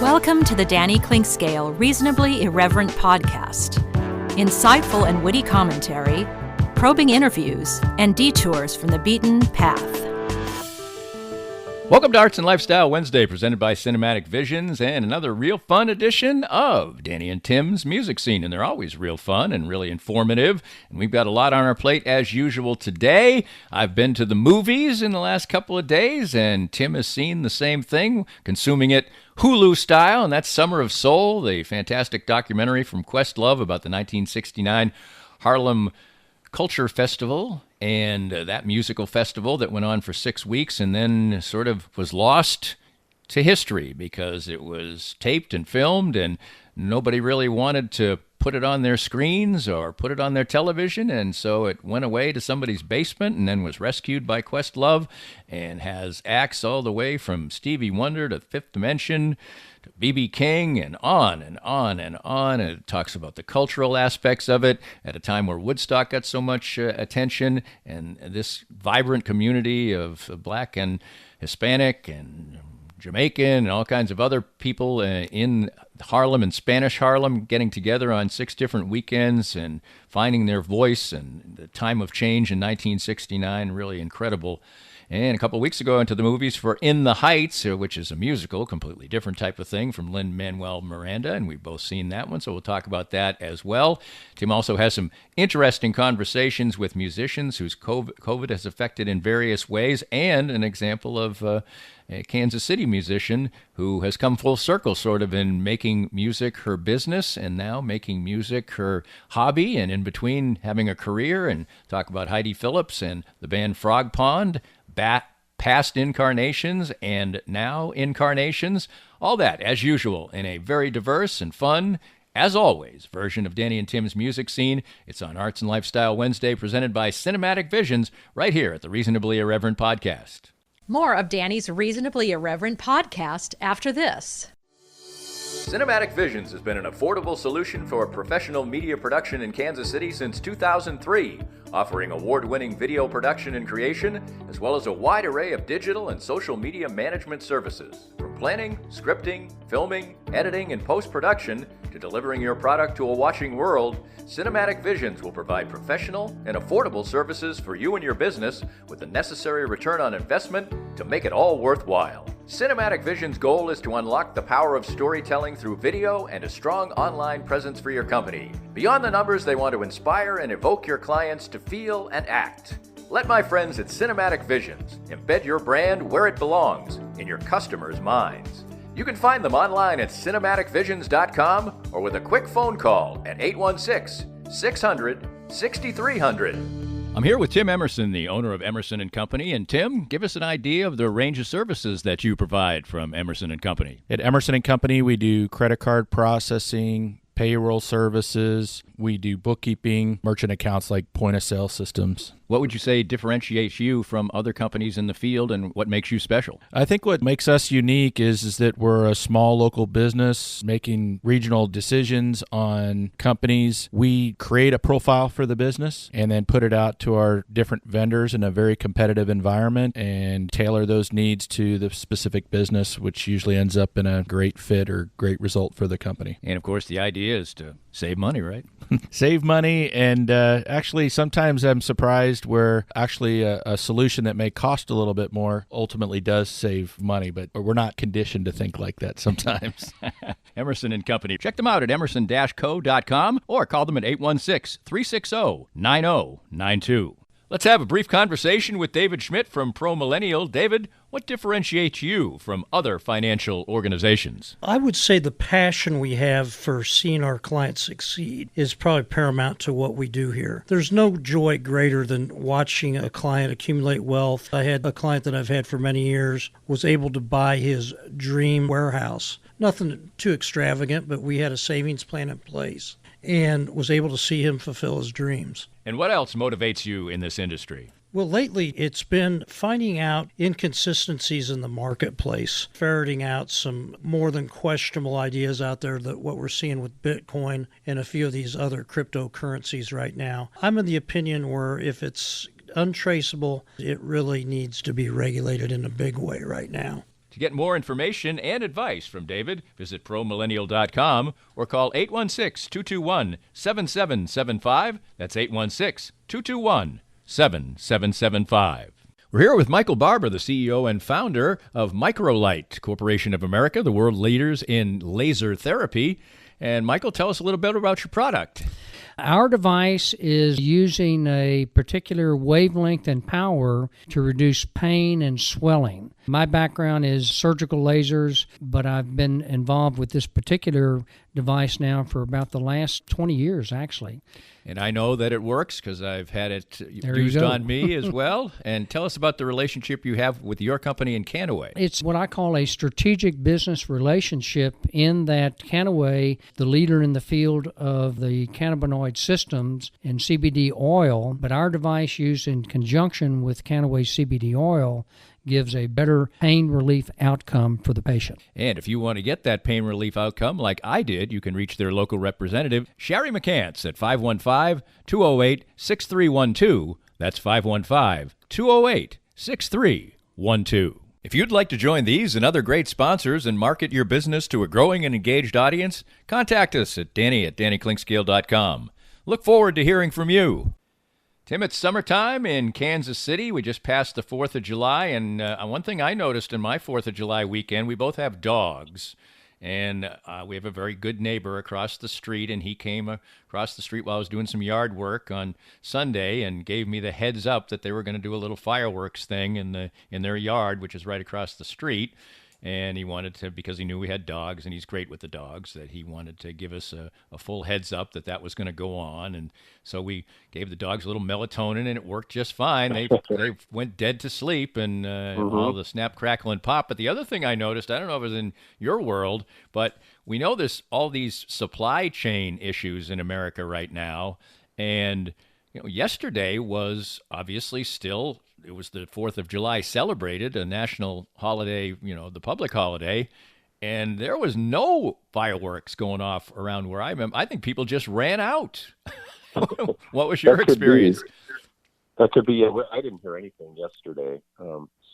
Welcome to the Danny Clinkscale Reasonably Irreverent podcast. Insightful and witty commentary, probing interviews, and detours from the beaten path. Welcome to Arts and Lifestyle Wednesday, presented by Cinematic Visions, and another real fun edition of Danny and Tim's Music Scene. And they're always real fun and really informative. And we've got a lot on our plate as usual today. I've been to the movies in the last couple of days, and Tim has seen the same thing, consuming it Hulu style, and that's Summer of Soul, the fantastic documentary from Questlove about the 1969 Harlem Culture Festival, and that musical festival that went on for 6 weeks and then sort of was lost to history because it was taped and filmed and nobody really wanted to put it on their screens or put it on their television, and so it went away to somebody's basement and then was rescued by Questlove and has acts all the way from Stevie Wonder to Fifth Dimension to B.B. King and on and on and on. And it talks about the cultural aspects of it at a time where Woodstock got so much attention, and this vibrant community of Black and Hispanic and Jamaican and all kinds of other people in Harlem and Spanish Harlem getting together on 6 different weekends and finding their voice, and the time of change in 1969, really incredible. And a couple of weeks ago, into the movies for In the Heights, which is a musical, completely different type of thing from Lin-Manuel Miranda, and we've both seen that one, so we'll talk about that as well. Tim also has some interesting conversations with musicians whose COVID has affected in various ways, and an example of a Kansas City musician who has come full circle sort of in making music her business and now making music her hobby, and in between having a career, and talk about Heidi Phillips and the band Frog Pond, past incarnations and now incarnations, all that, as usual, in a very diverse and fun, as always, version of Danny and Tim's Music Scene. It's on Arts and Lifestyle Wednesday, presented by Cinematic Visions, right here at the Reasonably Irreverent Podcast. More of Danny's Reasonably Irreverent podcast after this. Cinematic Visions has been an affordable solution for professional media production in Kansas City since 2003, offering award-winning video production and creation, as well as a wide array of digital and social media management services. From planning, scripting, filming, editing, and post-production, to delivering your product to a watching world, Cinematic Visions will provide professional and affordable services for you and your business with the necessary return on investment to make it all worthwhile. Cinematic Visions' goal is to unlock the power of storytelling through video and a strong online presence for your company. Beyond the numbers, they want to inspire and evoke your clients to feel and act. Let my friends at Cinematic Visions embed your brand where it belongs, in your customers' minds. You can find them online at cinematicvisions.com or with a quick phone call at 816-600-6300. I'm here with Tim Emerson, the owner of Emerson & Company. And Tim, give us an idea of the range of services that you provide from Emerson & Company. At Emerson & Company, we do credit card processing, payroll services. We do bookkeeping, merchant accounts like point-of-sale systems. What would you say differentiates you from other companies in the field, and what makes you special? I think what makes us unique is that we're a small local business making regional decisions on companies. We create a profile for the business and then put it out to our different vendors in a very competitive environment and tailor those needs to the specific business, which usually ends up in a great fit or great result for the company. And of course, the idea is to save money, right? Save money, and actually sometimes I'm surprised where actually a solution that may cost a little bit more ultimately does save money, but we're not conditioned to think like that sometimes. Emerson & Company. Check them out at emerson-co.com or call them at 816-360-9092. Let's have a brief conversation with David Schmidt from Pro Millennial. David, what differentiates you from other financial organizations? I would say the passion we have for seeing our clients succeed is probably paramount to what we do here. There's no joy greater than watching a client accumulate wealth. I had a client that I've had for many years was able to buy his dream warehouse. Nothing too extravagant, but we had a savings plan in place and was able to see him fulfill his dreams. And what else motivates you in this industry? Well, lately it's been finding out inconsistencies in the marketplace, ferreting out some more than questionable ideas out there that what we're seeing with Bitcoin and a few of these other cryptocurrencies right now. I'm in the opinion where if it's untraceable, it really needs to be regulated in a big way right now. To get more information and advice from David, visit promillennial.com or call 816-221-7775. That's 816-221-7775. We're here with Michael Barber, the CEO and founder of Microlight Corporation of America, the world leaders in laser therapy. And Michael, tell us a little bit about your product. Our device is using a particular wavelength and power to reduce pain and swelling. My background is surgical lasers, but I've been involved with this particular device now for about the last 20 years, actually. And I know that it works because I've had it There used you go. on me as well. And tell us about the relationship you have with your company and Canaway. It's what I call a strategic business relationship in that Canaway, the leader in the field of the cannabinoid systems and CBD oil, but our device used in conjunction with Canaway CBD oil gives a better pain relief outcome for the patient. And if you want to get that pain relief outcome like I did, you can reach their local representative, Sherry McCants, at 515-208-6312. That's 515-208-6312. If you'd like to join these and other great sponsors and market your business to a growing and engaged audience, contact us at Danny@DannyKlinkScale.com. Look forward to hearing from you. Tim, it's summertime in Kansas City. We just passed the 4th of July, and one thing I noticed in my 4th of July weekend, we both have dogs, and we have a very good neighbor across the street, and he came across the street while I was doing some yard work on Sunday and gave me the heads up that they were going to do a little fireworks thing in their yard, which is right across the street. And he wanted to, because he knew we had dogs, and he's great with the dogs, that he wanted to give us a full heads up that was going to go on. And so we gave the dogs a little melatonin, and it worked just fine. They went dead to sleep, and all the snap, crackle, and pop. But the other thing I noticed, I don't know if it was in your world, but we know there's all these supply chain issues in America right now. And yesterday was obviously still, it was the 4th of July celebrated, a national holiday, the public holiday, and there was no fireworks going off around where I'm. I think people just ran out. What was your experience? That could be. I didn't hear anything yesterday.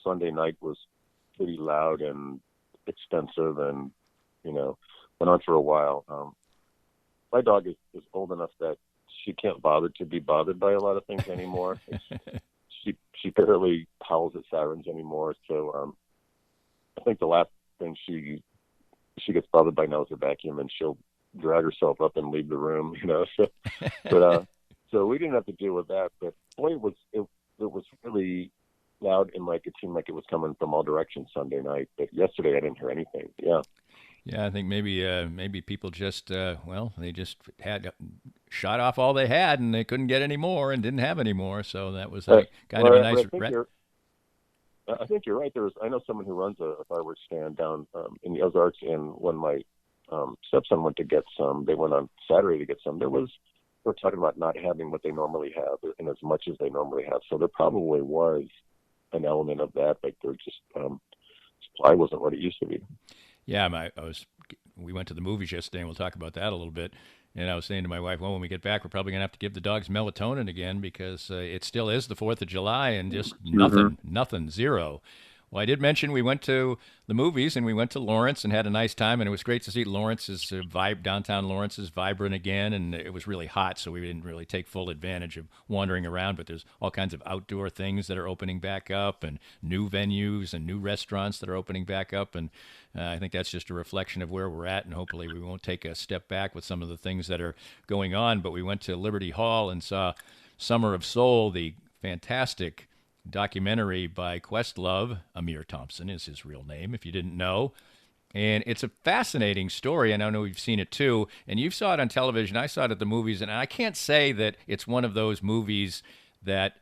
Sunday night was pretty loud and expensive, and went on for a while. My dog is old enough that she can't bother to be bothered by a lot of things anymore. She barely howls at sirens anymore. So I think the last thing she gets bothered by now is a vacuum, and she'll drag herself up and leave the room. So we didn't have to deal with that. But boy, it was really loud, and it seemed like it was coming from all directions Sunday night. But yesterday I didn't hear anything. Yeah. Yeah, I think maybe people just they just had shot off all they had, and they couldn't get any more and didn't have any more. So that was kind of a nice. I think you're right. I know someone who runs a fireworks stand down in the Ozarks, and when my stepson went to get some, they went on Saturday to get some. We're talking about not having what they normally have and as much as they normally have. So there probably was an element of that. Like they're just supply wasn't what it used to be. Yeah, we went to the movies yesterday, and we'll talk about that a little bit. And I was saying to my wife, well, when we get back, we're probably going to have to give the dogs melatonin again because it still is the 4th of July and just nothing, zero. Well, I did mention we went to the movies, and we went to Lawrence and had a nice time, and it was great to see Lawrence's downtown Lawrence is vibrant again, and it was really hot, so we didn't really take full advantage of wandering around, but there's all kinds of outdoor things that are opening back up and new venues and new restaurants that are opening back up, and I think that's just a reflection of where we're at, and hopefully we won't take a step back with some of the things that are going on. But we went to Liberty Hall and saw Summer of Soul, the fantastic documentary by Questlove. Amir Thompson is his real name, if you didn't know. And it's a fascinating story, and I know you've seen it too. And you saw it on television. I saw it at the movies, and I can't say that it's one of those movies that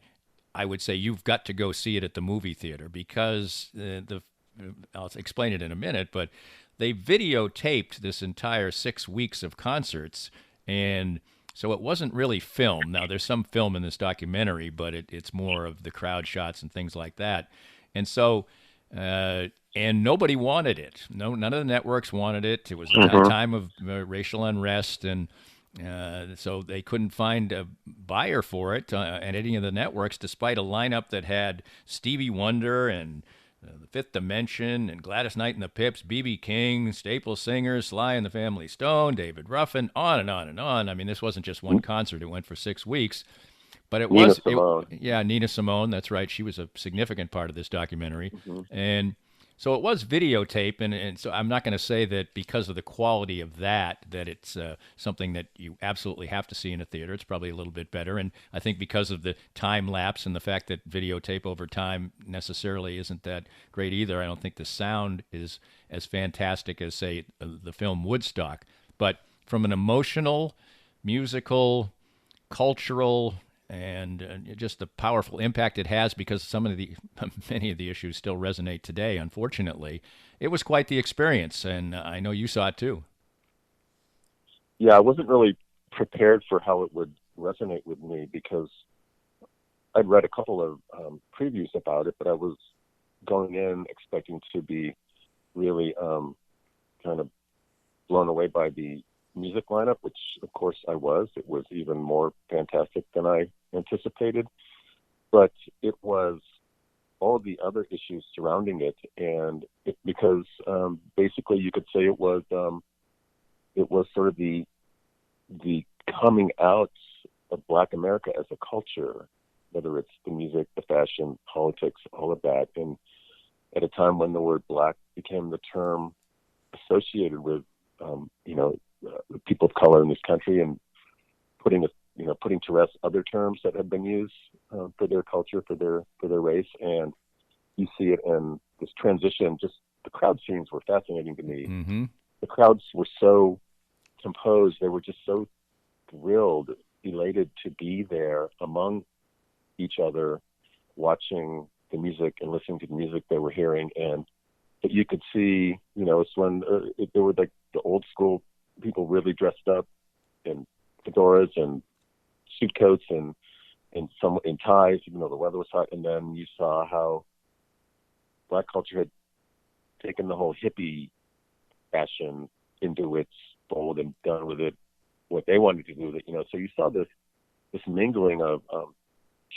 I would say you've got to go see it at the movie theater because I'll explain it in a minute, but they videotaped this entire 6 weeks of concerts, and so it wasn't really film. Now, there's some film in this documentary, but it's more of the crowd shots and things like that. And so, and nobody wanted it. None of the networks wanted it. It was a time of racial unrest, and so they couldn't find a buyer for it at any of the networks, despite a lineup that had Stevie Wonder and the Fifth Dimension and Gladys Knight and the Pips, B.B. King, Staple Singers, Sly and the Family Stone, David Ruffin, on and on and on. I mean, this wasn't just one concert. It went for 6 weeks. But it Nina was, Simone. Nina Simone. That's right. She was a significant part of this documentary. And so it was videotape. And so I'm not going to say that because of the quality of that it's something that you absolutely have to see in a theater. It's probably a little bit better. And I think because of the time lapse and the fact that videotape over time necessarily isn't that great either, I don't think the sound is as fantastic as, say, the film Woodstock. But from an emotional, musical, cultural, and just the powerful impact it has, because many of the issues still resonate today, unfortunately. It was quite the experience, and I know you saw it too. Yeah, I wasn't really prepared for how it would resonate with me, because I'd read a couple of previews about it, but I was going in expecting to be really kind of blown away by the music lineup, which of course I was. It was even more fantastic than I anticipated, but it was all the other issues surrounding it, and because basically you could say it was sort of the coming out of Black America as a culture, whether it's the music, the fashion, politics, all of that, and at a time when the word Black became the term associated with people of color in this country, and putting to rest other terms that have been used for their culture, for their race. And you see it in this transition. Just the crowd scenes were fascinating to me. Mm-hmm. The crowds were so composed. They were just so thrilled, elated to be there among each other, watching the music and listening to the music they were hearing. And but you could see, it's when there were like the old school people really dressed up in fedoras and suit coats and some in ties, even though the weather was hot. And then you saw how Black culture had taken the whole hippie fashion into its fold and done with it what they wanted to do with it. So you saw this mingling of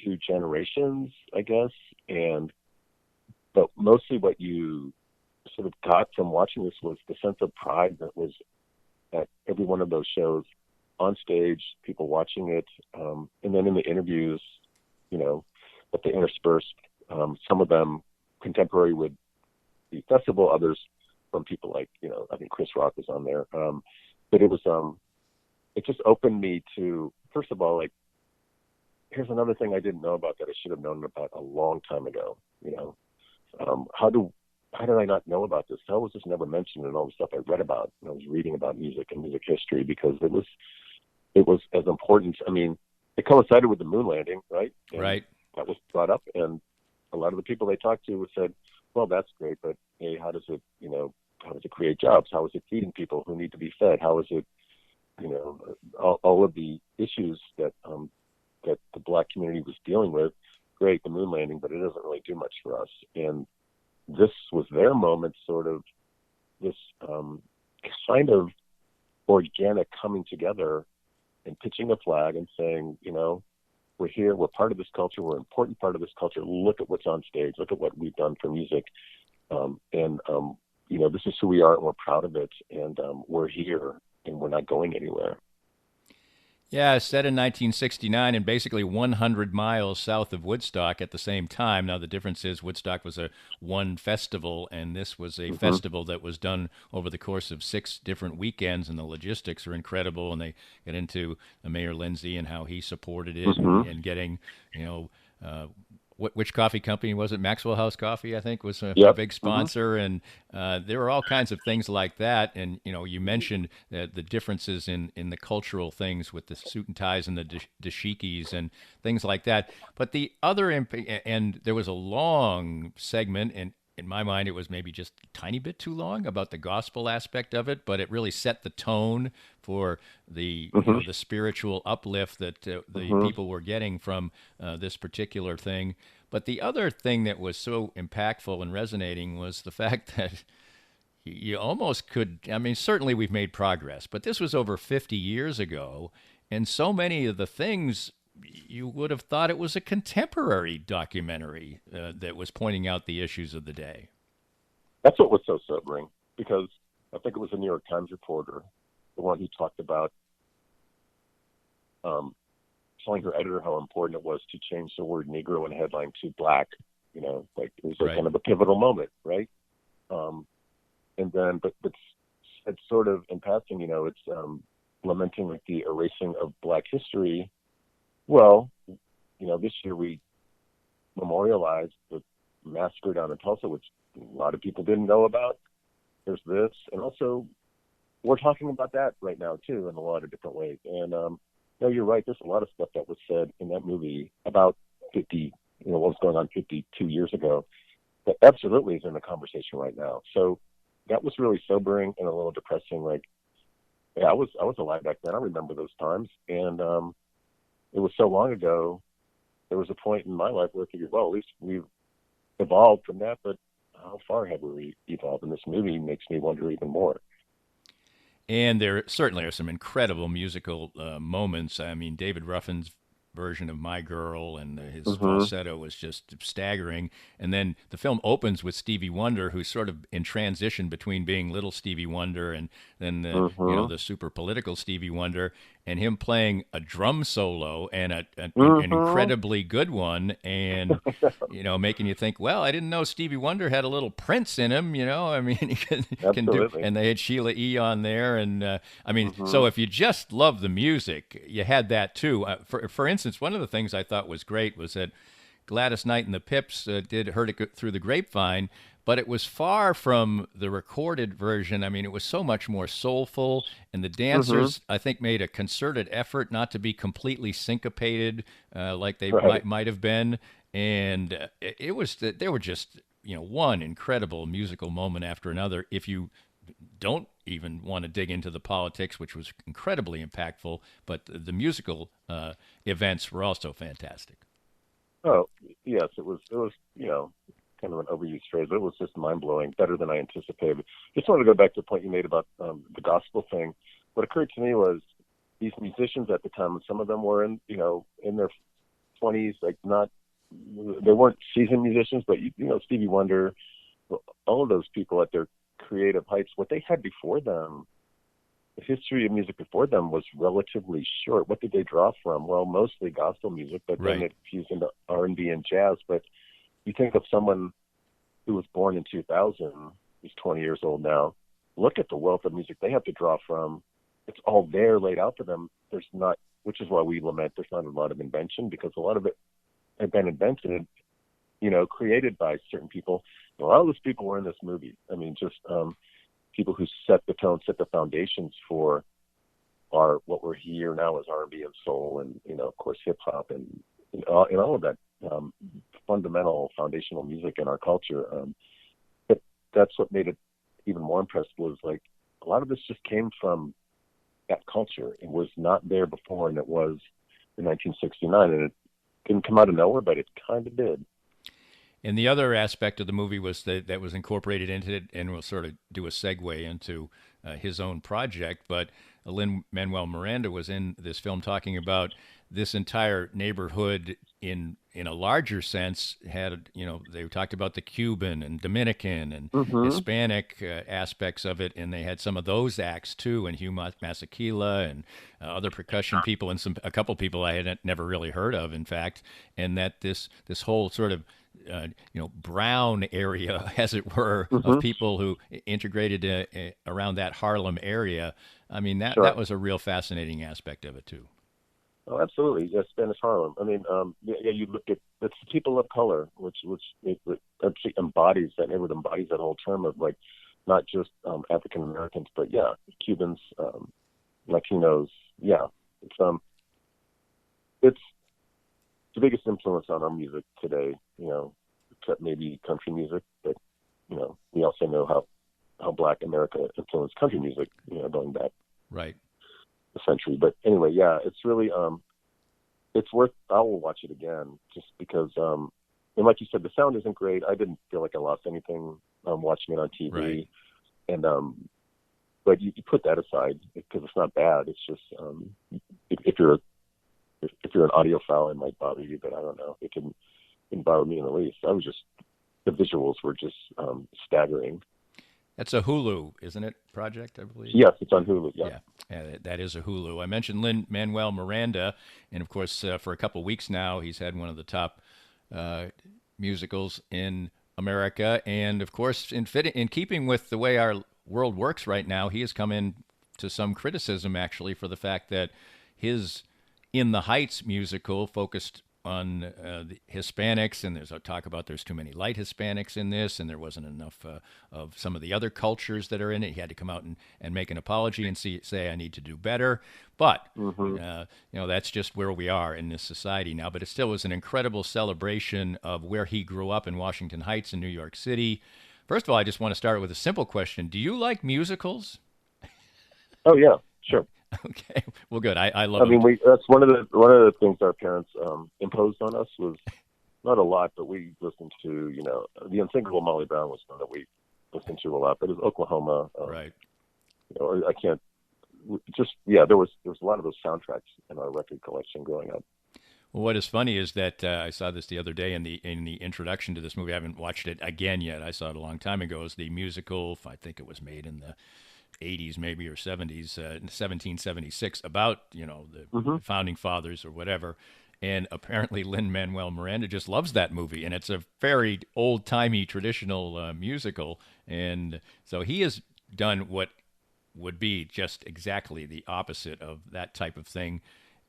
two generations, I guess. But mostly what you sort of got from watching this was the sense of pride that was at every one of those shows, on stage, people watching it, and then in the interviews, that they interspersed, some of them contemporary with the festival, others from people like, I think Chris Rock was on there. But it was, it just opened me to, first of all, like, here's another thing I didn't know about that I should have known about a long time ago. How did I not know about this? How was this never mentioned in all the stuff I read about when I was reading about music and music history? Because it was as important. I mean, it coincided with the moon landing, right? And right. That was brought up, and a lot of the people they talked to said, "Well, that's great, but hey, how does it create jobs? How is it feeding people who need to be fed? How is it, all of the issues that the Black community was dealing with? Great, the moon landing, but it doesn't really do much for us." And this was their moment, sort of this kind of organic coming together and pitching a flag and saying, we're here, we're part of this culture, we're an important part of this culture. Look at what's on stage, look at what we've done for music. This is who we are, and we're proud of it, and we're here, and we're not going anywhere. Yeah, set in 1969 and basically 100 miles south of Woodstock at the same time. Now, the difference is Woodstock was one festival, and this was a festival that was done over the course of 6 different weekends, and the logistics are incredible, and they get into Mayor Lindsay and how he supported it and getting, which coffee company was it? Maxwell House Coffee, I think, was a big sponsor. And there were all kinds of things like that. And, you mentioned the differences in the cultural things with the suit and ties and the dashikis and things like that. But the other, and there was a long segment, and in my mind, it was maybe just a tiny bit too long about the gospel aspect of it, but it really set the tone for the the spiritual uplift that the people were getting from this particular thing. But the other thing that was so impactful and resonating was the fact that you almost could, certainly we've made progress, but this was over 50 years ago, and so many of the things you would have thought it was a contemporary documentary that was pointing out the issues of the day. That's what was so sobering, because I think it was a New York Times reporter, the one who talked about telling her editor how important it was to change the word Negro in headline to Black. Like it was like Right. kind of a pivotal moment, right? And then, but it's sort of in passing, it's lamenting like the erasing of Black history. Well, this year we memorialized the massacre down in Tulsa, which a lot of people didn't know about. There's this, and also we're talking about that right now too in a lot of different ways. And no, you're right. There's a lot of stuff that was said in that movie about 50, what was going on 52 years ago, that absolutely is in the conversation right now. So that was really sobering and a little depressing. Like, yeah, I was alive back then. I remember those times, and it was so long ago. There was a point in my life where I figured, well, at least we've evolved from that, but how far have we evolved? And this movie makes me wonder even more. And there certainly are some incredible musical moments. I mean, David Ruffin's version of My Girl and his falsetto was just staggering. And then the film opens with Stevie Wonder, who's sort of in transition between being little Stevie Wonder and then the super political Stevie Wonder, and him playing a drum solo and an incredibly good one, and making you think, well, I didn't know Stevie Wonder had a little Prince in him. I mean, he can do. And they had Sheila E. on there, and so if you just love the music, you had that too. For instance, one of the things I thought was great was that Gladys Knight and the Pips did "Heard It Through the Grapevine," but it was far from the recorded version. I mean, it was so much more soulful, and the dancers, I think, made a concerted effort not to be completely syncopated like they might have been. And it was, there were just, one incredible musical moment after another. If you don't even want to dig into the politics, which was incredibly impactful, but the musical events were also fantastic. Oh, yes, it was, kind of an overused phrase, but it was just mind-blowing, better than I anticipated. Just wanted to go back to the point you made about the gospel thing. What occurred to me was these musicians at the time, some of them were in their 20s, like they weren't seasoned musicians, but Stevie Wonder, all of those people at their creative heights, what they had before them, the history of music before them was relatively short. What did they draw from? Well, mostly gospel music, but then it fused into R&B and jazz. But you think of someone who was born in 2000, who's 20 years old now, look at the wealth of music they have to draw from. It's all there laid out for them. There's not, which is why we lament there's not a lot of invention, because a lot of it had been invented, created by certain people. A lot of those people were in this movie. I mean, just people who set the tone, set the foundations for what we're here now as R&B and soul, and of course hip hop and all of that fundamental foundational music in our culture. But that's what made it even more impressive, was like a lot of this just came from that culture. It was not there before, and it was in 1969, and it didn't come out of nowhere, but it kind of did. And the other aspect of the movie was that was incorporated into it, and we'll sort of do a segue into his own project. But Lin-Manuel Miranda was in this film talking about this entire neighborhood in a larger sense. Had they talked about the Cuban and Dominican and Hispanic aspects of it, and they had some of those acts too, and Hugh Masekela and other percussion people, and a couple people I had never really heard of, in fact. And that this whole sort of brown area, as it were, of people who integrated around that Harlem area. I mean, that was a real fascinating aspect of it too. Oh, absolutely. Yeah, Spanish Harlem. I mean, you look at it's people of color, which it actually embodies that. It embodies that whole term of like not just African Americans, but Cubans, Latinos. Yeah, it's the biggest influence on our music today. Except maybe country music, but we also know how Black America influenced country music. Going back a century. But anyway, it's really it's worth. I will watch it again just because. And like you said, the sound isn't great. I didn't feel like I lost anything watching it on TV. And but you put that aside because it's not bad. It's just if you're an audiophile, it might bother you, but I don't know. It didn't bother me in the least. The visuals were just staggering. That's a Hulu, isn't it? Project, I believe. Yes, it's on Hulu. Yeah. Yeah, that is a Hulu. I mentioned Lin-Manuel Miranda, and of course, for a couple weeks now, he's had one of the top musicals in America. And of course, in keeping with the way our world works right now, he has come in to some criticism actually for the fact that his In the Heights musical focused on the Hispanics, and there's a talk about there's too many light Hispanics in this, and there wasn't enough of some of the other cultures that are in it. He had to come out and make an apology and say I need to do better. But that's just where we are in this society now. But it still was an incredible celebration of where he grew up in Washington Heights in New York City. First of all, I just want to start with a simple question: do you like musicals? Oh yeah, sure. Okay, well, good. I love. I mean, that's one of the things our parents imposed on us was not a lot, but we listened to. The Unsinkable Molly Brown was one that we listened to a lot. But it was Oklahoma, right? I can't. There was a lot of those soundtracks in our record collection growing up. Well, what is funny is that I saw this the other day in the introduction to this movie. I haven't watched it again yet. I saw it a long time ago. Is the musical? I think it was made in the 80s maybe or 70s, 1776, about the founding fathers or whatever. And apparently Lin-Manuel Miranda just loves that movie, and it's a very old-timey traditional musical. And so he has done what would be just exactly the opposite of that type of thing.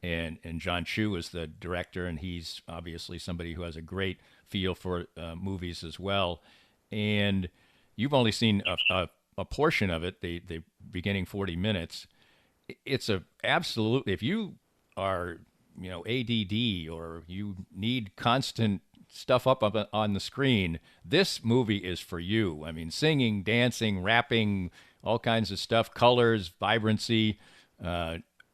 And John Chu is the director, and he's obviously somebody who has a great feel for movies as well. And you've only seen a portion of it, the beginning 40 minutes. It's absolutely, if you are, ADD or you need constant stuff up on the screen, this movie is for you. I mean, singing, dancing, rapping, all kinds of stuff, colors, vibrancy,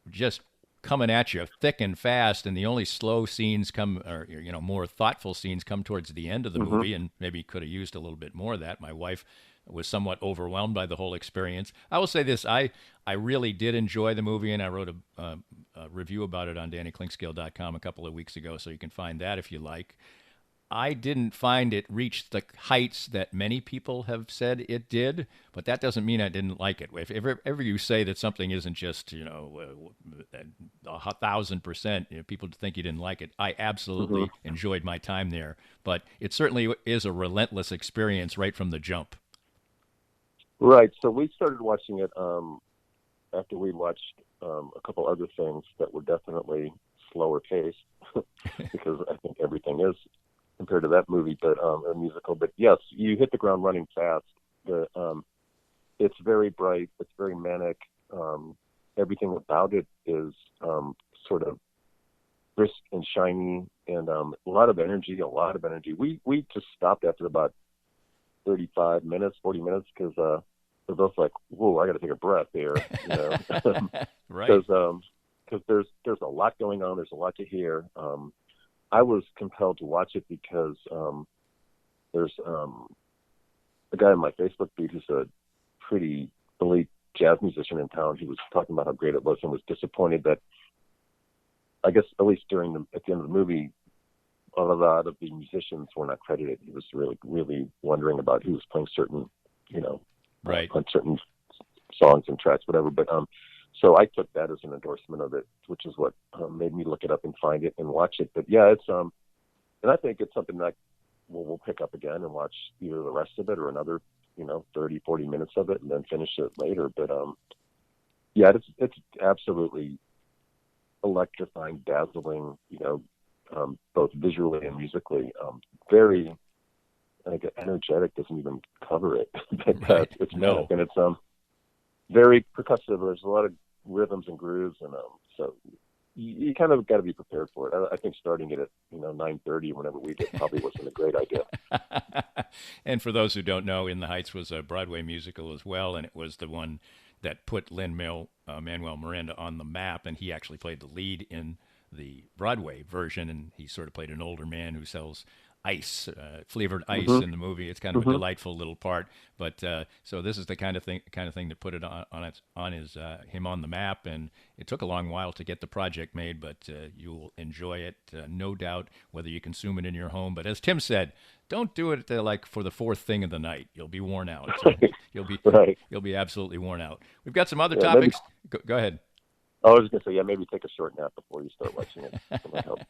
just coming at you thick and fast. And the only slow scenes more thoughtful scenes come towards the end of the movie, and maybe could have used a little bit more of that. My wife was somewhat overwhelmed by the whole experience. I will say this, I really did enjoy the movie, and I wrote a review about it on DannyKlinkscale.com a couple of weeks ago, so you can find that if you like. I didn't find it reached the heights that many people have said it did, but that doesn't mean I didn't like it. If ever you say that something isn't just, 1,000%, people think you didn't like it. I absolutely enjoyed my time there, but it certainly is a relentless experience right from the jump. Right. So we started watching it after we watched a couple other things that were definitely slower paced, because I think everything is compared to that movie, but a musical. But yes, you hit the ground running fast. It's very bright. It's very manic. Everything about it is sort of brisk and shiny, and a lot of energy. We just stopped after about 35 minutes, 40 minutes, because we're both like, whoa, I got to take a breath here, Right. Because there's a lot going on. There's a lot to hear. I was compelled to watch it because there's a guy in my Facebook feed who's a pretty elite jazz musician in town. He was talking about how great it was and was disappointed that, I guess, at least at the end of the movie, a lot of the musicians were not credited. He was really, really wondering about who was playing certain, right, on certain songs and tracks, whatever. But so I took that as an endorsement of it, which is what made me look it up and find it and watch it. But yeah, it's and I think it's something that we'll pick up again and watch either the rest of it or another 30, 40 minutes of it and then finish it later. But yeah, it's absolutely electrifying, dazzling, both visually and musically. Very, I think energetic doesn't even cover it. But Right. it's No. and it's very percussive. There's a lot of rhythms and grooves, and so you kind of got to be prepared for it. I think starting it at 9:30 whenever we did probably wasn't a great idea. And for those who don't know, In the Heights was a Broadway musical as well, and it was the one that put Lin-Manuel Miranda on the map, and he actually played the lead in the Broadway version, and he sort of played an older man who sells ice, flavored ice in the movie. It's kind of a delightful little part. But so this is the kind of thing that put it on his him on the map. And it took a long while to get the project made, but you'll enjoy it, no doubt, whether you consume it in your home. But as Tim said, don't do it like for the fourth thing of the night. You'll be worn out. You'll be absolutely worn out. We've got some other topics. Go ahead. I was going to say, maybe take a short nap before you start watching it. That might help.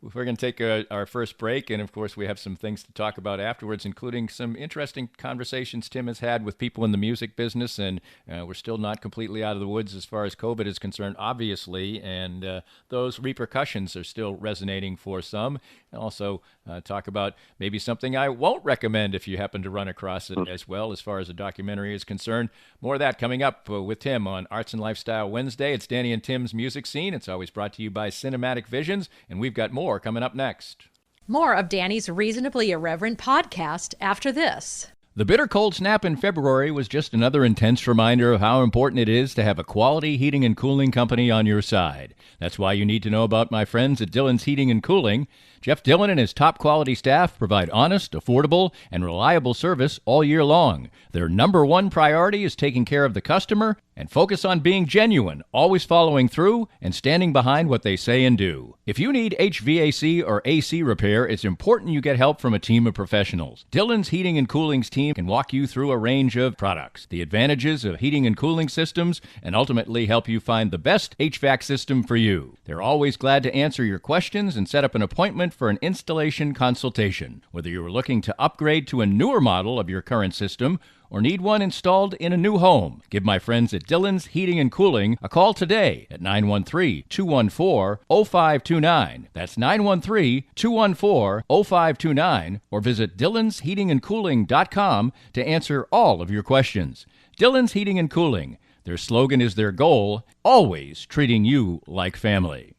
We're going to take our first break, and of course we have some things to talk about afterwards, including some interesting conversations Tim has had with people in the music business, and we're still not completely out of the woods as far as COVID is concerned, obviously, and those repercussions are still resonating for some. And also talk about maybe something I won't recommend if you happen to run across it as well, as far as a documentary is concerned. More of that coming up with Tim on Arts and Lifestyle Wednesday. It's Danny and Tim's Music Scene. It's always brought to you by Cinematic Visions, and we've got more coming up next. More of Danny's Reasonably Irreverent podcast after this. The bitter cold snap in February was just another intense reminder of how important it is to have a quality heating and cooling company on your side. That's why you need to know about my friends at Dillon's Heating and Cooling. Jeff Dillon and his top quality staff provide honest, affordable, and reliable service all year long. Their number one priority is taking care of the customer and focus on being genuine, always following through and standing behind what they say and do. If you need HVAC or AC repair, it's important you get help from a team of professionals. Dillon's Heating and Cooling's team can walk you through a range of products, the advantages of heating and cooling systems, and ultimately help you find the best HVAC system for you. They're always glad to answer your questions and set up an appointment for an installation consultation. Whether you're looking to upgrade to a newer model of your current system or need one installed in a new home, give my friends at Dillon's Heating and Cooling a call today at 913-214-0529. That's 913-214-0529, or visit dillonsheatingandcooling.com to answer all of your questions. Dillon's Heating and Cooling. Their slogan is their goal, always treating you like family.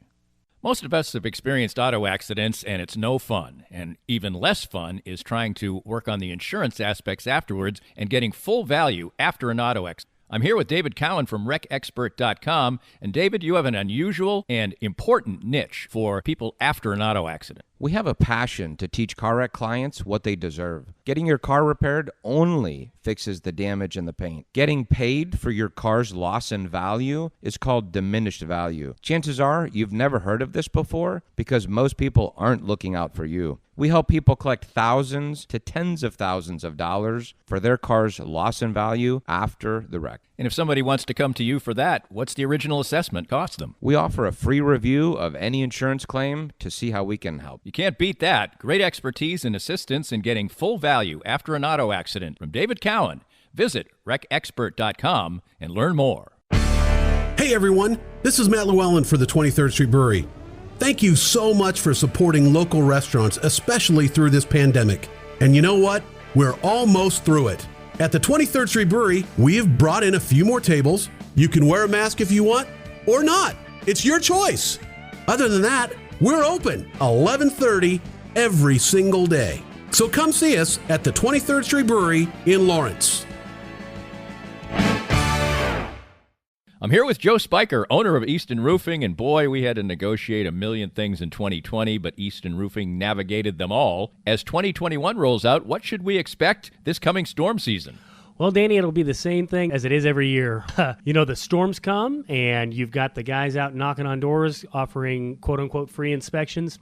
Most of us have experienced auto accidents, and it's no fun. And even less fun is trying to work on the insurance aspects afterwards and getting full value after an auto accident. I'm here with David Cowan from WreckExpert.com. And David, you have an unusual and important niche for people after an auto accident. We have a passion to teach car wreck clients what they deserve. Getting your car repaired only fixes the damage and the paint. Getting paid for your car's loss in value is called diminished value. Chances are you've never heard of this before because most people aren't looking out for you. We help people collect thousands to tens of thousands of dollars for their car's loss in value after the wreck. And if somebody wants to come to you for that, what's the original assessment cost them? We offer a free review of any insurance claim to see how we can help. You can't beat that. Great expertise and assistance in getting full value after an auto accident from David Cowan. Visit WreckExpert.com and learn more. Hey everyone, this is Matt Llewellyn for the 23rd Street Brewery. Thank you so much for supporting local restaurants, especially through this pandemic. And you know what? We're almost through it. At the 23rd Street Brewery, we have brought in a few more tables. You can wear a mask if you want, or not. It's your choice. Other than that, we're open 11:30 every single day. So come see us at the 23rd Street Brewery in Lawrence. I'm here with Joe Spiker, owner of Easton Roofing, and boy, we had to negotiate a million things in 2020, but Easton Roofing navigated them all. As 2021 rolls out, what should we expect this coming storm season? Well, Danny, it'll be the same thing as it is every year. The storms come, and you've got the guys out knocking on doors offering quote-unquote free inspections.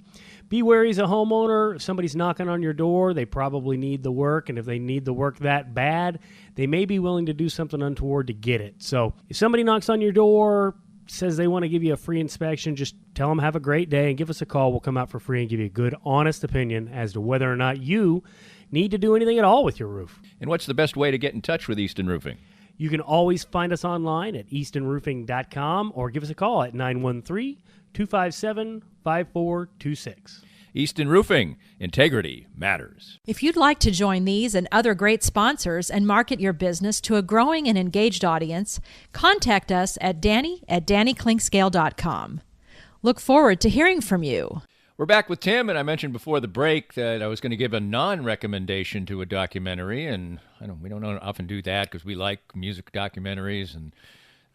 Be wary as a homeowner. If somebody's knocking on your door, they probably need the work, and if they need the work that bad, they may be willing to do something untoward to get it. So if somebody knocks on your door, says they want to give you a free inspection, just tell them have a great day and give us a call. We'll come out for free and give you a good, honest opinion as to whether or not you need to do anything at all with your roof. And what's the best way to get in touch with Easton Roofing? You can always find us online at eastonroofing.com or give us a call at 913-257-5426. Easton Roofing. Integrity matters. If you'd like to join these and other great sponsors and market your business to a growing and engaged audience, contact us at danny@dannyclinkscale.com. Look forward to hearing from you. We're back with Tim, and I mentioned before the break that I was going to give a non-recommendation to a documentary, and we don't often do that because we like music documentaries, and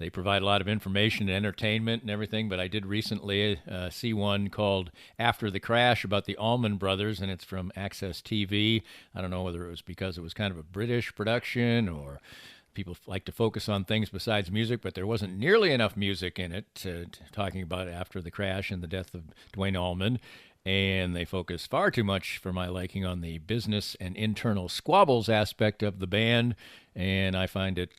They provide a lot of information and entertainment and everything, but I did recently see one called After the Crash about the Allman Brothers, and it's from Access TV. I don't know whether it was because it was kind of a British production or people like to focus on things besides music, but there wasn't nearly enough music in it talking about After the Crash and the death of Dwayne Allman. And they focus far too much, for my liking, on the business and internal squabbles aspect of the band, and I found it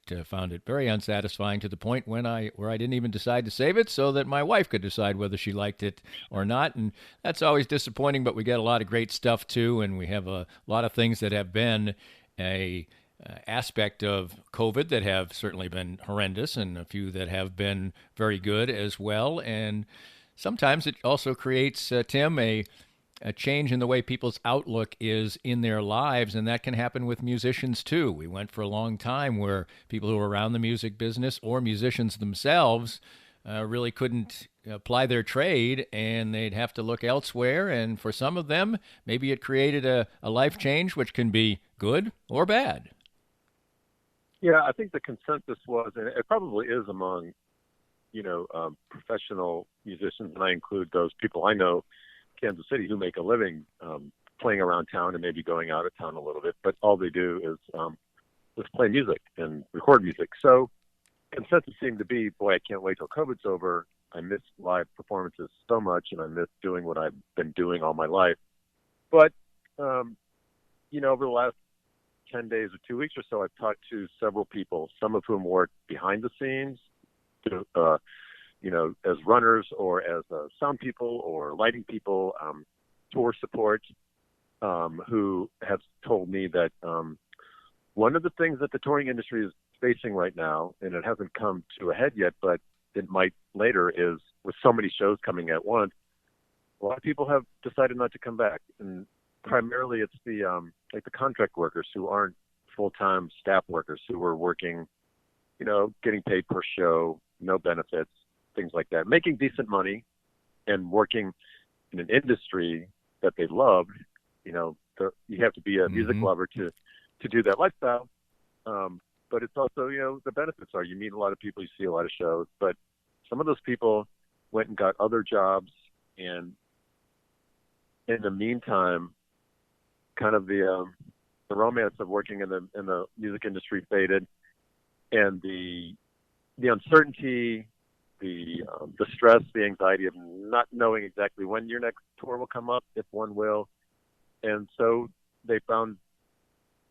very unsatisfying to the point where I didn't even decide to save it so that my wife could decide whether she liked it or not, and that's always disappointing. But we get a lot of great stuff too, and we have a lot of things that have been a aspect of COVID that have certainly been horrendous, and a few that have been very good as well, and sometimes it also creates, Tim, a change in the way people's outlook is in their lives, and that can happen with musicians too. We went for a long time where people who were around the music business or musicians themselves really couldn't apply their trade, and they'd have to look elsewhere. And for some of them, maybe it created a life change, which can be good or bad. Yeah, I think the consensus was, and it probably is among professional musicians, and I include those people I know, Kansas City, who make a living playing around town and maybe going out of town a little bit, but all they do is just play music and record music. So consensus seemed to be, boy, I can't wait till COVID's over. I miss live performances so much, and I miss doing what I've been doing all my life. But, over the last 10 days or 2 weeks or so, I've talked to several people, some of whom work behind the scenes, as runners or as sound people or lighting people, tour support, who have told me that one of the things that the touring industry is facing right now, and it hasn't come to a head yet, but it might later, is with so many shows coming at once, a lot of people have decided not to come back. And primarily it's the contract workers who aren't full-time staff workers, who are working, getting paid per show, no benefits, things like that, making decent money and working in an industry that they love. You have to be a music lover to do that lifestyle. But it's also, the benefits are you meet a lot of people, you see a lot of shows, but some of those people went and got other jobs, and in the meantime, kind of the romance of working in the music industry faded, and the uncertainty, the stress, the anxiety of not knowing exactly when your next tour will come up, if one will. And so they found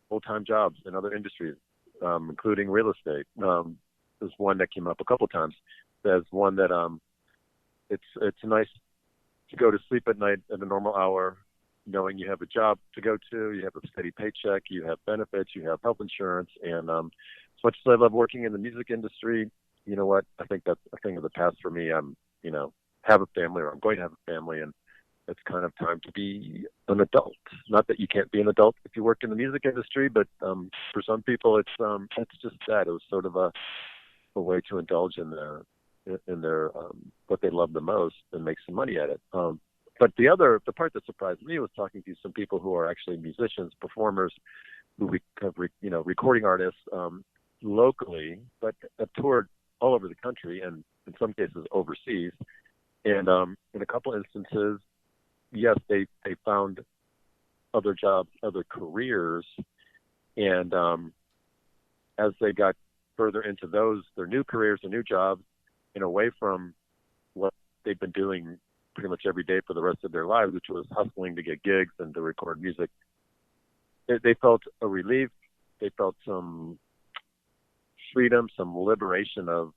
full-time jobs in other industries, including real estate. There's one that came up a couple times. There's one that it's nice to go to sleep at night at a normal hour, knowing you have a job to go to, you have a steady paycheck, you have benefits, you have health insurance. And as much as I love working in the music industry, you know what? I think that's a thing of the past for me. I'm have a family, or I'm going to have a family, and it's kind of time to be an adult. Not that you can't be an adult if you work in the music industry, but for some people, it's just that. It was sort of a way to indulge in their what they love the most and make some money at it. But the part that surprised me was talking to some people who are actually musicians, performers, who recording artists locally, but have toured all over the country and in some cases overseas. And in a couple instances, yes, they found other jobs, other careers, and as they got further into those, their new careers, their new jobs, and away from what they've been doing pretty much every day for the rest of their lives, which was hustling to get gigs and to record music, they felt a relief. They felt some freedom, some liberation of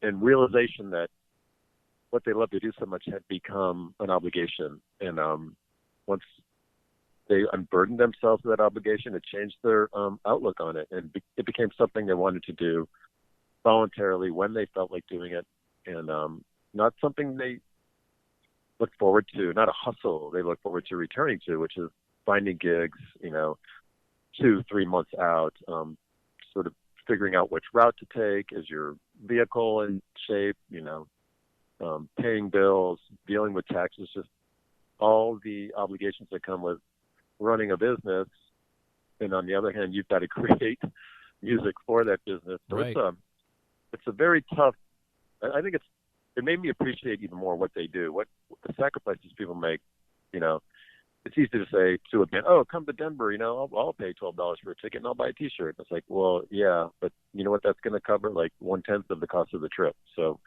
and realization that what they love to do so much had become an obligation. And once they unburdened themselves of that obligation, it changed their outlook on it, and it became something they wanted to do voluntarily when they felt like doing it, and not something they look forward to, not a hustle they look forward to returning to, which is finding gigs, 2-3 months out, sort of figuring out which route to take, is your vehicle in shape, paying bills, dealing with taxes, just all the obligations that come with running a business. And on the other hand, you've got to create music for that business. So right. it's a very tough. I think it made me appreciate even more what they do, what the sacrifices people make. You know, it's easy to say to a band, "Oh, come to Denver. You know, I'll pay $12 for a ticket and I'll buy a T-shirt." It's like, well, yeah, but you know what? That's going to cover like 1/10 of the cost of the trip. So,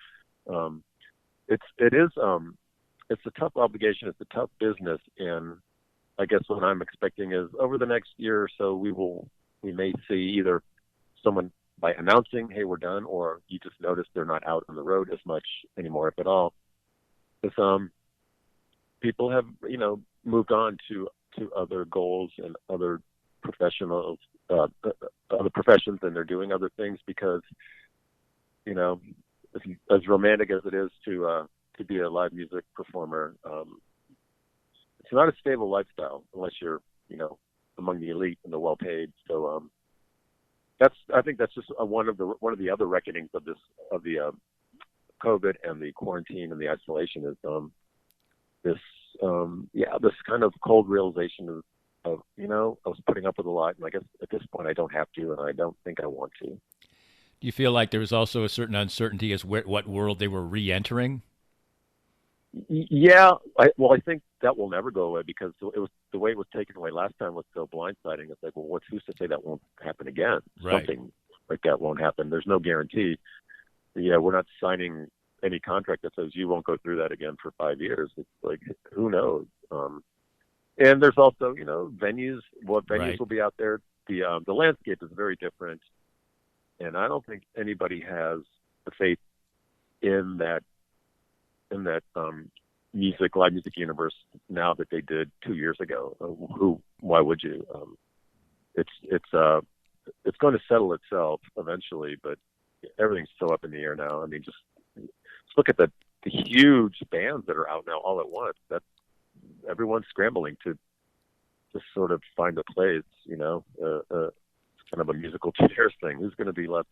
it's a tough obligation. It's a tough business, and I guess what I'm expecting is over the next year or so, we may see either someone by announcing, "Hey, we're done," or you just notice they're not out on the road as much anymore, if at all. Because people have, moved on to other goals and other professionals, other professions, and they're doing other things because, as romantic as it is to be a live music performer, it's not a stable lifestyle unless you're, among the elite and the well-paid. So I think that's just one of the other reckonings of the COVID and the quarantine and the isolation is this kind of cold realization of I was putting up with a lot, and I guess at this point I don't have to, and I don't think I want to. Do you feel like there was also a certain uncertainty as what world they were re-entering? Yeah, I think that will never go away because it was the way it was taken away last time was so blindsiding. It's like, well, who's to say that won't happen again? Right. Something like that won't happen. There's no guarantee. Yeah, we're not signing any contract that says you won't go through that again for 5 years. It's like, who knows? And there's also, venues. What venues Right. will be out there? The landscape is very different, and I don't think anybody has the faith in that live music universe now that they did 2 years ago. Why would you? It's going to settle itself eventually, but everything's so up in the air now. I mean, just look at the huge bands that are out now all at once. That everyone's scrambling to sort of find a place. It's kind of a musical chairs thing. Who's going to be left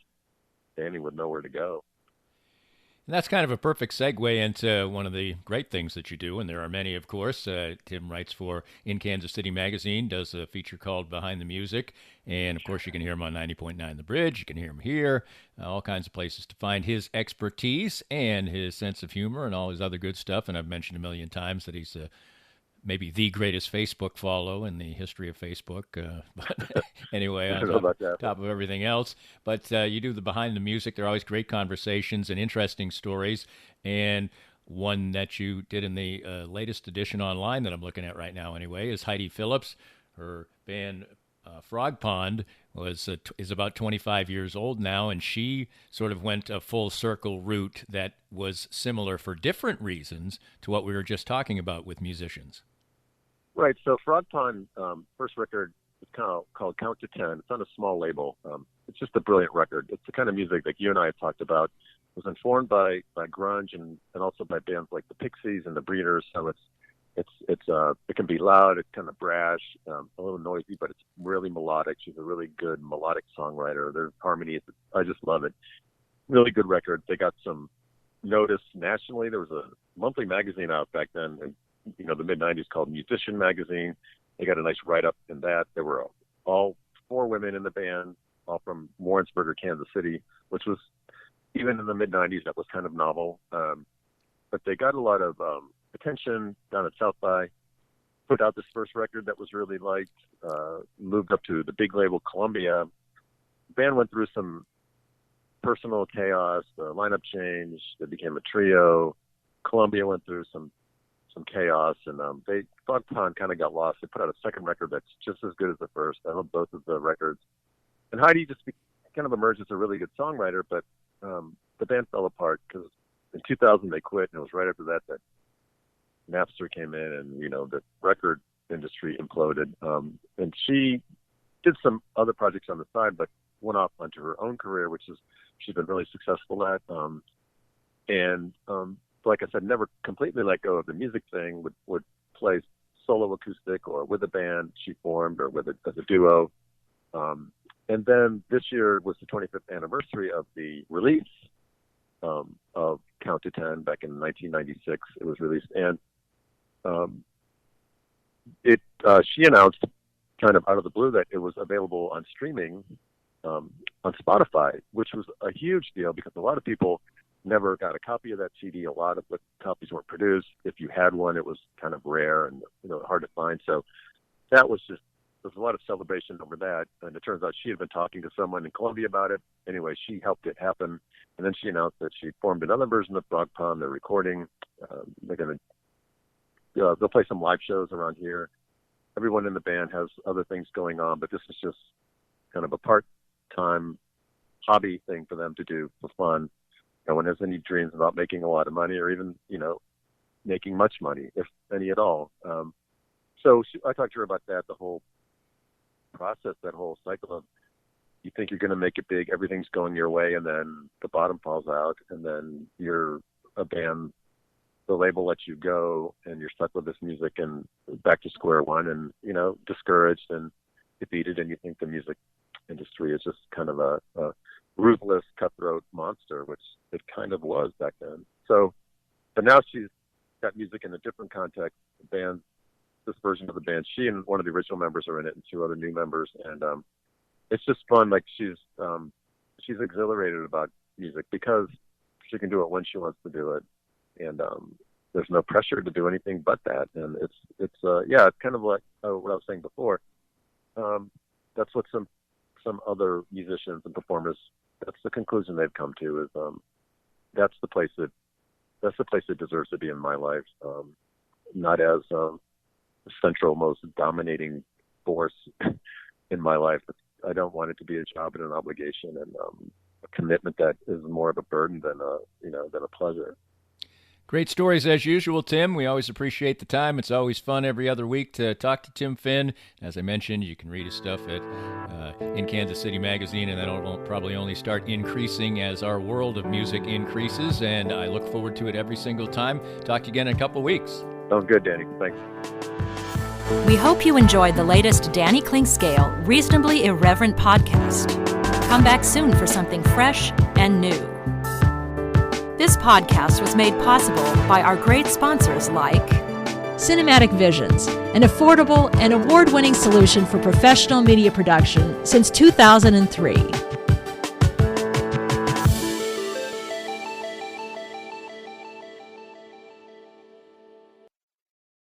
standing with nowhere to go? And that's kind of a perfect segue into one of the great things that you do, and there are many, of course. Tim writes for In Kansas City Magazine, does a feature called Behind the Music, and of course you can hear him on 90.9 The Bridge, you can hear him here, all kinds of places to find his expertise and his sense of humor and all his other good stuff, and I've mentioned a million times that he's maybe the greatest Facebook follow in the history of Facebook. But anyway, on top of everything else. But you do the Behind the Music. They're always great conversations and interesting stories. And one that you did in the latest edition online that I'm looking at right now anyway is Heidi Phillips. Her band Frog Pond is about 25 years old now, and she sort of went a full circle route that was similar for different reasons to what we were just talking about with musicians. Right. So Frog Pond, first record is called Count to 10. It's on a small label. It's just a brilliant record. It's the kind of music like you and I have talked about. It was informed by grunge and also by bands like the Pixies and the Breeders. So it can be loud, it's kind of brash, a little noisy, but it's really melodic. She's a really good melodic songwriter. Their harmonies, I just love it. Really good record. They got some notice nationally. There was a monthly magazine out back then, the mid-'90s called Musician Magazine. They got a nice write-up in that. There were all 4 women in the band, all from Warrensburg or Kansas City, which was, even in the mid-'90s, that was kind of novel. But they got a lot of attention down at South by, put out this first record that was really liked, moved up to the big label Columbia. The band went through some personal chaos, the lineup changed, they became a trio. Columbia went through some chaos, and Frog Pond kind of got lost. They put out a second record that's just as good as the first. I love both of the records. And Heidi just kind of emerged as a really good songwriter, but the band fell apart because in 2000 they quit, and it was right after that Napster came in, and the record industry imploded. And she did some other projects on the side, but went off onto her own career, which is she's been really successful at. Like I said, never completely let go of the music thing. Would play solo acoustic or with a band she formed or as a duo. And then this year was the 25th anniversary of the release of Count to 10 back in 1996. It was released, and she announced kind of out of the blue that it was available on streaming on Spotify, which was a huge deal because a lot of people never got a copy of that CD. A lot of the copies weren't produced. If you had one, it was kind of rare and hard to find. So that was just, there was a lot of celebration over that. And it turns out she had been talking to someone in Colombia about it. Anyway, she helped it happen. And then she announced that she formed another version of Frog Pond. They're recording. They're going to, they'll play some live shows around here. Everyone in the band has other things going on, but this is just kind of a part-time hobby thing for them to do for fun. No one has any dreams about making a lot of money or even, making much money, if any at all. So I talked to her about that, the whole process, that whole cycle of you think you're going to make it big, everything's going your way, and then the bottom falls out, and then you're a band, the label lets you go, and you're stuck with this music and back to square one and, discouraged and defeated, and you think the music industry is just kind of a ruthless, cutthroat monster, which it kind of was back then. So, but now she's got music in a different context. The band, this version of the band, she and one of the original members are in it, and 2 other new members, and it's just fun. Like she's exhilarated about music because she can do it when she wants to do it, and there's no pressure to do anything but that. And it's kind of like what I was saying before. That's what some other musicians and performers, that's the conclusion they've come to, is that's the place it deserves to be in my life, not as the central, most dominating force in my life. I don't want it to be a job and an obligation and a commitment that is more of a burden than a pleasure. Great stories as usual, Tim. We always appreciate the time. It's always fun every other week to talk to Tim Finn. As I mentioned, you can read his stuff at In Kansas City Magazine, and that'll probably only start increasing as our world of music increases, and I look forward to it every single time. Talk to you again in a couple of weeks. Sounds good, Danny. Thanks. We hope you enjoyed the latest Danny Klink Scale Reasonably Irreverent podcast. Come back soon for something fresh and new. This podcast was made possible by our great sponsors like Cinematic Visions, an affordable and award-winning solution for professional media production since 2003.